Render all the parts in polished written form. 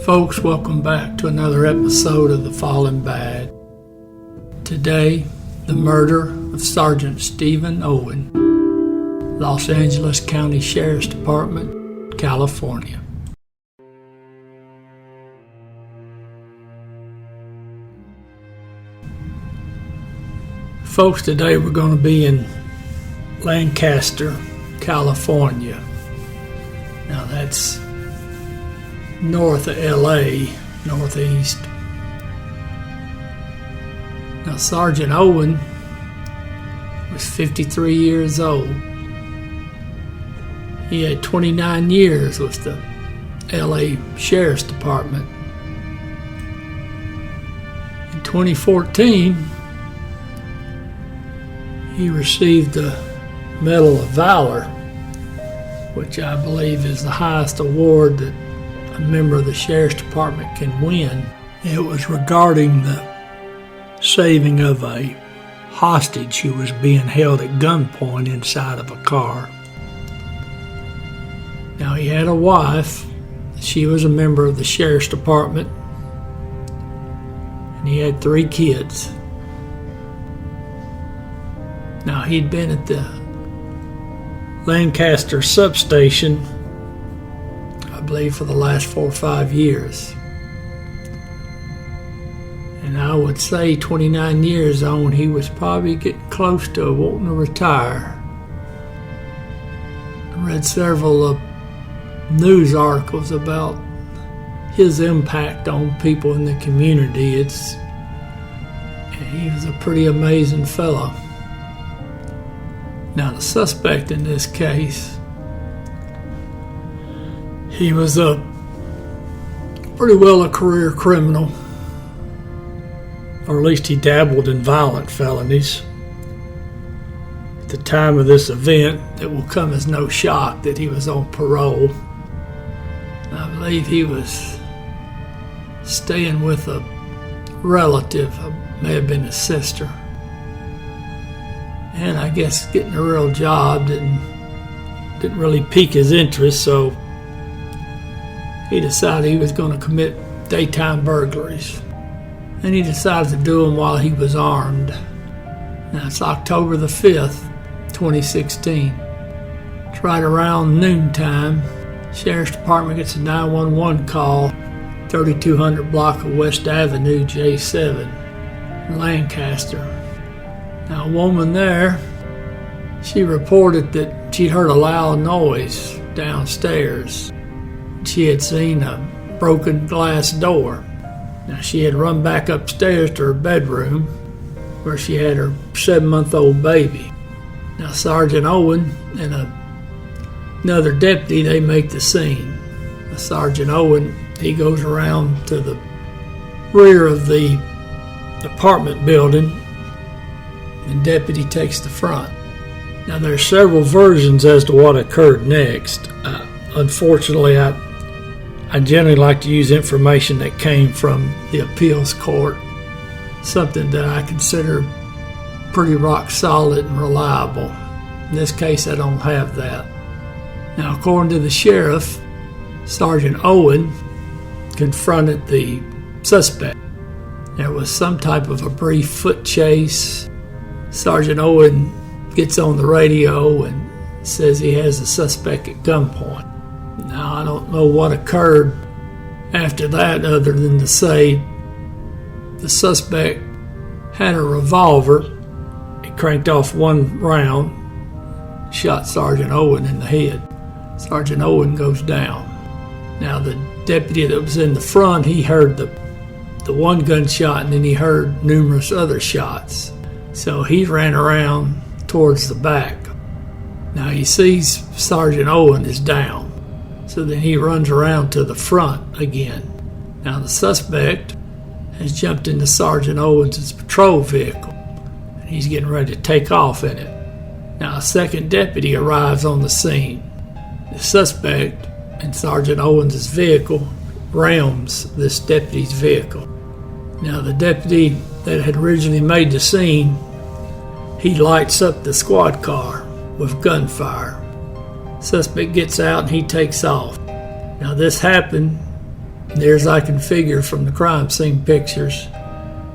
Folks, welcome back to another episode of The Fallen Bad. Today, the murder of Sergeant Stephen Owen, Los Angeles County Sheriff Dept, California. Folks, today we're going to be in Lancaster, California. Now that's north of LA, northeast. Now Sergeant Owen was 53 years old. He had 29 years with the LA Sheriff's Department. In 2014, he received the Medal of Valor, which I believe is the highest award that a member of the Sheriff's Department can win. It was regarding the saving of a hostage who was being held at gunpoint inside of a car. Now, he had a wife. She was a member of the Sheriff's Department, and he had 3 kids. Now, he'd been at the Lancaster substation, I believe, for the last 4 or 5 years. And I would say 29 years on, he was probably getting close to wanting to retire. I read several news articles about his impact on people in the community. He was a pretty amazing fellow. Now, the suspect in this case, he was pretty well a career criminal, or at least he dabbled in violent felonies. At the time of this event, it will come as no shock that he was on parole. I believe he was staying with a relative, may have been his sister. And I guess getting a real job didn't really pique his interest, so he decided he was going to commit daytime burglaries. And he decided to do them while he was armed. Now, it's October the 5th, 2016. It's right around noontime. Sheriff's Department gets a 911 call, 3200 block of West Avenue, J7, in Lancaster. Now, a woman there, she reported that she'd heard a loud noise downstairs. She had seen a broken glass door. Now, she had run back upstairs to her bedroom where she had her 7-month-old baby. Now, Sergeant Owen and another deputy, they make the scene. Now, Sergeant Owen, he goes around to the rear of the apartment building, and deputy takes the front. Now, there's several versions as to what occurred next. Unfortunately, I generally like to use information that came from the appeals court, something that I consider pretty rock solid and reliable. In this case, I don't have that. Now, according to the sheriff, Sergeant Owen confronted the suspect. There was some type of a brief foot chase. Sergeant Owen gets on the radio and says he has the suspect at gunpoint. Now, I don't know what occurred after that other than to say the suspect had a revolver. He cranked off one round, shot Sergeant Owen in the head. Sergeant Owen goes down. Now, the deputy that was in the front, he heard the one gunshot, and then he heard numerous other shots. So he ran around towards the back. Now, he sees Sergeant Owen is down. So then he runs around to the front again. Now, the suspect has jumped into Sergeant Owens' patrol vehicle, and he's getting ready to take off in it. Now, a second deputy arrives on the scene. The suspect in Sergeant Owens' vehicle rams this deputy's vehicle. Now, the deputy that had originally made the scene, he lights up the squad car with gunfire. Suspect gets out and he takes off. Now, this happened, near as I can figure from the crime scene pictures,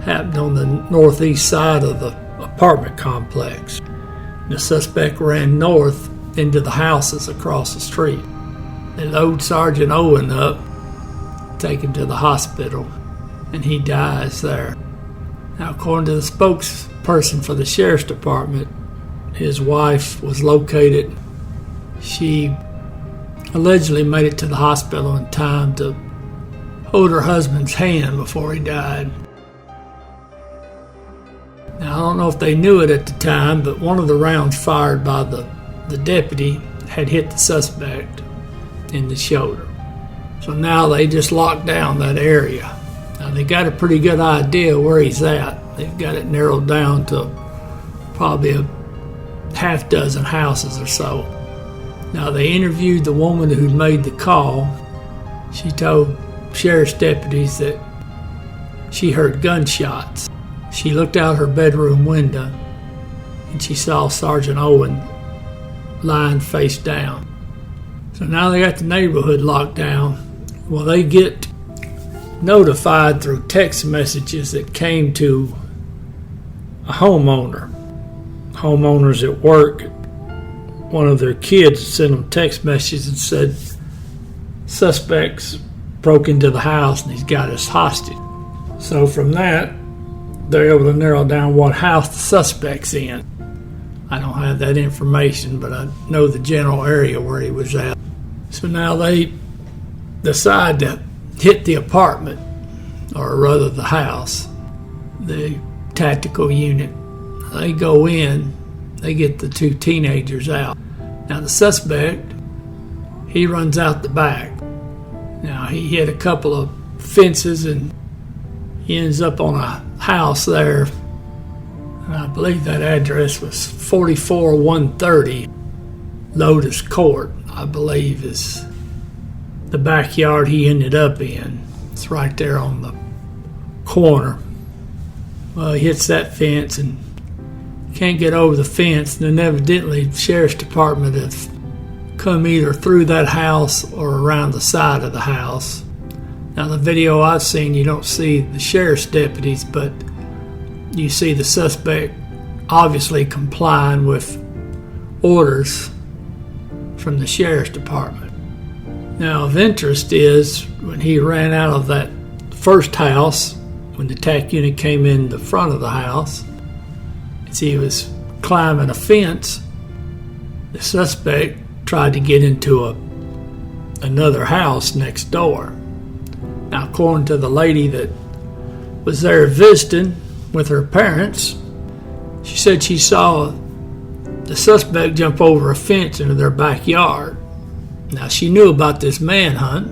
happened on the northeast side of the apartment complex. The suspect ran north into the houses across the street. They load Sergeant Owen up, take him to the hospital, and he dies there. Now, according to the spokesperson for the Sheriff's Department, his wife was located. She allegedly made it to the hospital in time to hold her husband's hand before he died. Now, I don't know if they knew it at the time, but one of the rounds fired by the deputy had hit the suspect in the shoulder. So now they just locked down that area. Now, they got a pretty good idea where he's at. They've got it narrowed down to probably a half dozen houses or so. Now, they interviewed the woman who made the call. She told sheriff's deputies that she heard gunshots. She looked out her bedroom window and she saw Sergeant Owen lying face down. So now they got the neighborhood locked down. Well, they get notified through text messages that came to a homeowner. Homeowners at work, one of their kids sent them text messages and said, suspects broke into the house and he's got us hostage. So from that, they're able to narrow down what house the suspect's in. I don't have that information, but I know the general area where he was at. So now they decide to hit the apartment, or rather the house, the tactical unit. They go in, they get the two teenagers out. Now the suspect, he runs out the back. Now he hit a couple of fences and he ends up on a house there. And I believe that address was 44130 Lotus Court, I believe is the backyard he ended up in. It's right there on the corner. Well, he hits that fence and can't get over the fence. And then evidently the Sheriff's Department have come either through that house or around the side of the house. Now, the video I've seen, you don't see the sheriff's deputies, but you see the suspect obviously complying with orders from the Sheriff's Department. Now, of interest is when he ran out of that first house, when the TAC unit came in the front of the house, as he was climbing a fence, the suspect tried to get into another house next door. Now, according to the lady that was there visiting with her parents, she said she saw the suspect jump over a fence into their backyard. Now, she knew about this manhunt,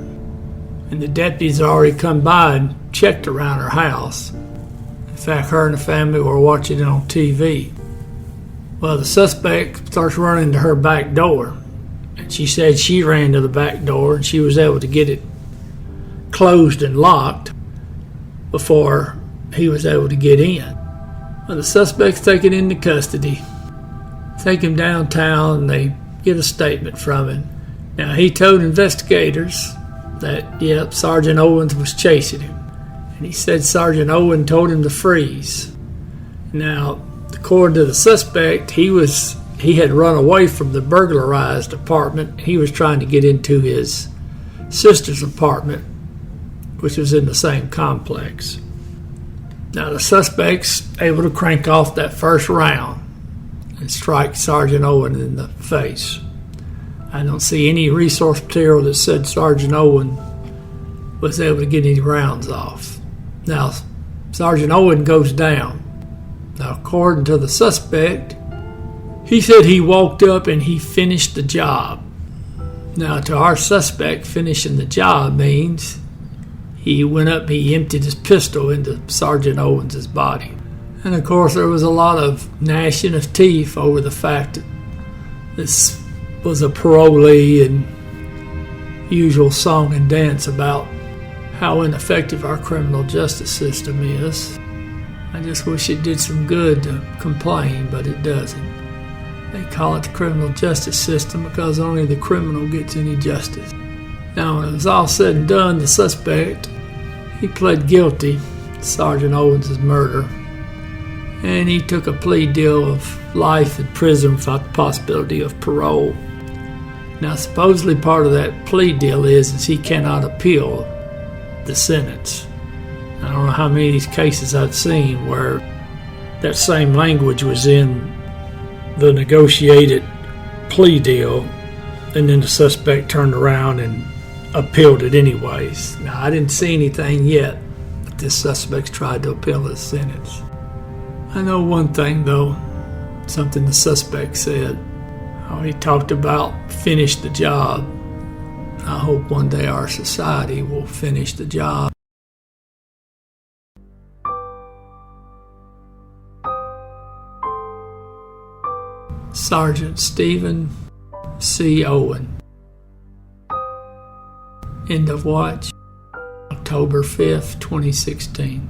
and the deputies had already come by and checked around her house. In fact, her and the family were watching it on TV. Well, the suspect starts running to her back door, and she said she ran to the back door and she was able to get it closed and locked before he was able to get in. Well, the suspect's taken into custody, take him downtown, and they get a statement from him. Now, he told investigators that, yep, Sergeant Owens was chasing him. And he said Sergeant Owen told him to freeze. Now, according to the suspect, he had run away from the burglarized apartment. He was trying to get into his sister's apartment, which was in the same complex. Now, the suspect's able to crank off that first round and strike Sergeant Owen in the face. I don't see any resource material that said Sergeant Owen was able to get any rounds off. Now, Sergeant Owen goes down. Now, according to the suspect, he said he walked up and he finished the job. Now, to our suspect, finishing the job means he went up, he emptied his pistol into Sergeant Owens' body. And of course, there was a lot of gnashing of teeth over the fact that this was a parolee and usual song and dance about how ineffective our criminal justice system is. I just wish it did some good to complain, but it doesn't. They call it the criminal justice system because only the criminal gets any justice. Now, when it was all said and done, the suspect, he pled guilty to Sergeant Owens' murder, and he took a plea deal of life in prison without the possibility of parole. Now, supposedly part of that plea deal is he cannot appeal the sentence. I don't know how many of these cases I've seen where that same language was in the negotiated plea deal, and then the suspect turned around and appealed it anyways. Now, I didn't see anything yet, but this suspect's tried to appeal his sentence. I know one thing, though, something the suspect said. How he talked about finish the job. I hope one day our society will finish the job. Sergeant Stephen C. Owen. End of watch, October 5th, 2016.